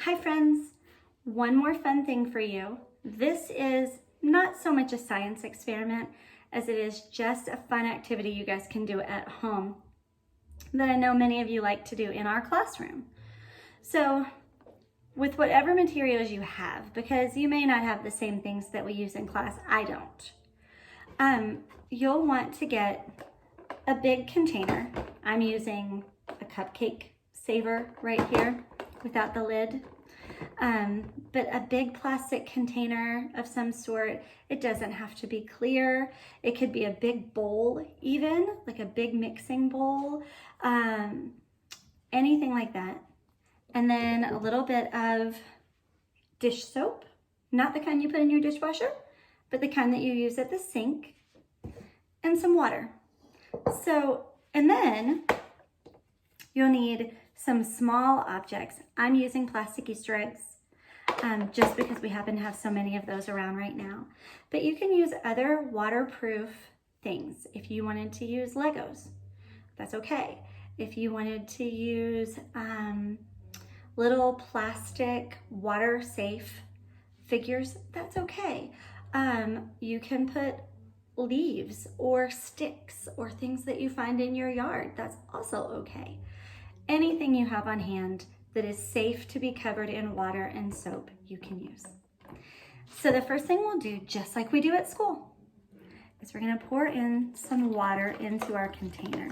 Hi friends, one more fun thing for you. This is not so much a science experiment as it is just a fun activity you guys can do at home that I know many of you like to do in our classroom. So with whatever materials you have, because you may not have the same things that we use in class, I don't, you'll want to get a big container. I'm using a cupcake saver right here without the lid. But a big plastic container of some sort. It doesn't have to be clear. It could be a big bowl even, like a big mixing bowl, anything like that. And then a little bit of dish soap, not the kind you put in your dishwasher, but the kind that you use at the sink, and some water. So, and then you'll need some small objects. I'm using plastic Easter eggs just because we happen to have so many of those around right now. But you can use other waterproof things. If you wanted to use Legos, that's okay. If you wanted to use little plastic water safe figures, that's okay. You can put leaves or sticks or things that you find in your yard, that's also okay. Anything you have on hand that is safe to be covered in water and soap, you can use. So the first thing we'll do, just like we do at school, is we're gonna pour in some water into our container.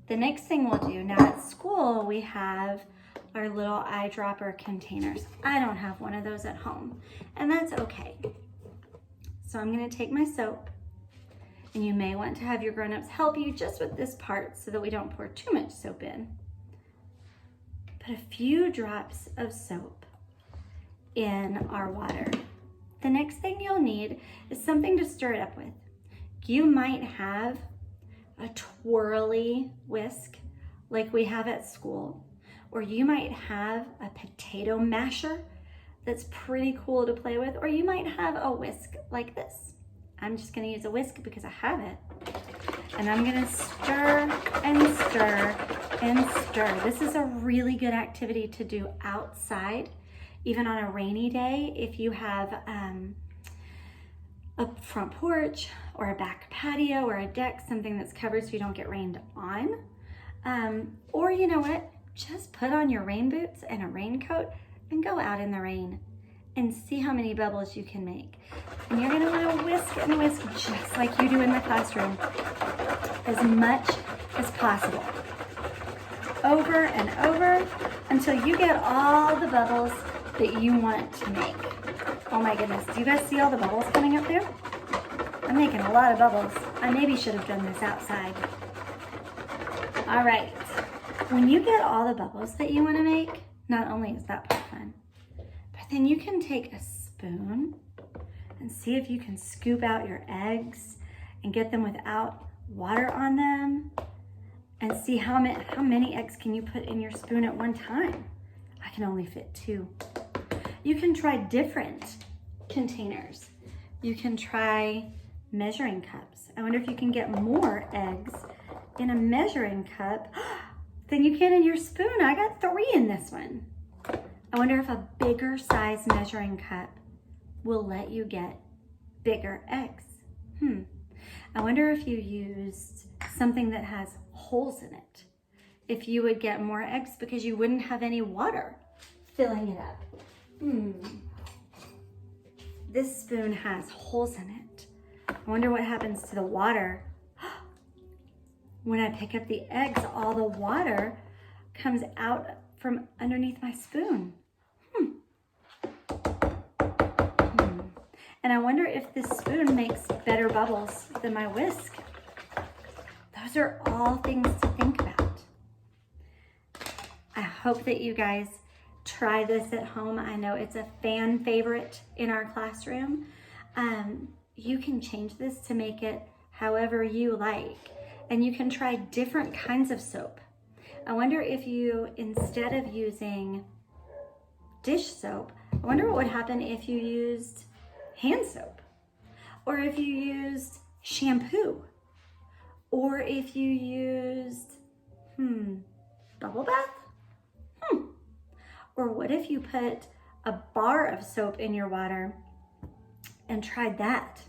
The next thing we'll do, now at school we have our little eyedropper containers. I don't have one of those at home, and that's okay. So I'm gonna take my soap, and you may want to have your grown-ups help you just with this part so that we don't pour too much soap in. Put a few drops of soap in our water. The next thing you'll need is something to stir it up with. You might have a twirly whisk like we have at school, or you might have a potato masher that's pretty cool to play with, or you might have a whisk like this. I'm just gonna use a whisk because I have it. And I'm gonna stir and stir and stir. This is a really good activity to do outside, even on a rainy day. If you have a front porch or a back patio or a deck, something that's covered so you don't get rained on. Or you know what? Just put on your rain boots and a raincoat and go out in the rain and see how many bubbles you can make. And you're gonna wanna whisk and whisk just like you do in the classroom, as much as possible. Over and over until you get all the bubbles that you want to make. Oh my goodness, do you guys see all the bubbles coming up there? I'm making a lot of bubbles. I maybe should have done this outside. All right, when you get all the bubbles that you wanna make, not only is that part fun, but then you can take a spoon and see if you can scoop out your eggs and get them without water on them, and see how many eggs can you put in your spoon at one time. I can only fit 2. You can try different containers. You can try measuring cups. I wonder if you can get more eggs in a measuring cup than you can in your spoon. I got 3 in this one. I wonder if a bigger size measuring cup will let you get bigger eggs. I wonder if you used something that has holes in it, if you would get more eggs because you wouldn't have any water filling it up. This spoon has holes in it. I wonder what happens to the water. When I pick up the eggs, all the water comes out from underneath my spoon. And I wonder if this spoon makes better bubbles than my whisk. Those are all things to think about. I hope that you guys try this at home. I know it's a fan favorite in our classroom. You can change this to make it however you like. And you can try different kinds of soap. I wonder if you, instead of using dish soap, I wonder what would happen if you used hand soap, or if you used shampoo, or if you used Bubble bath? Or what if you put a bar of soap in your water and tried that?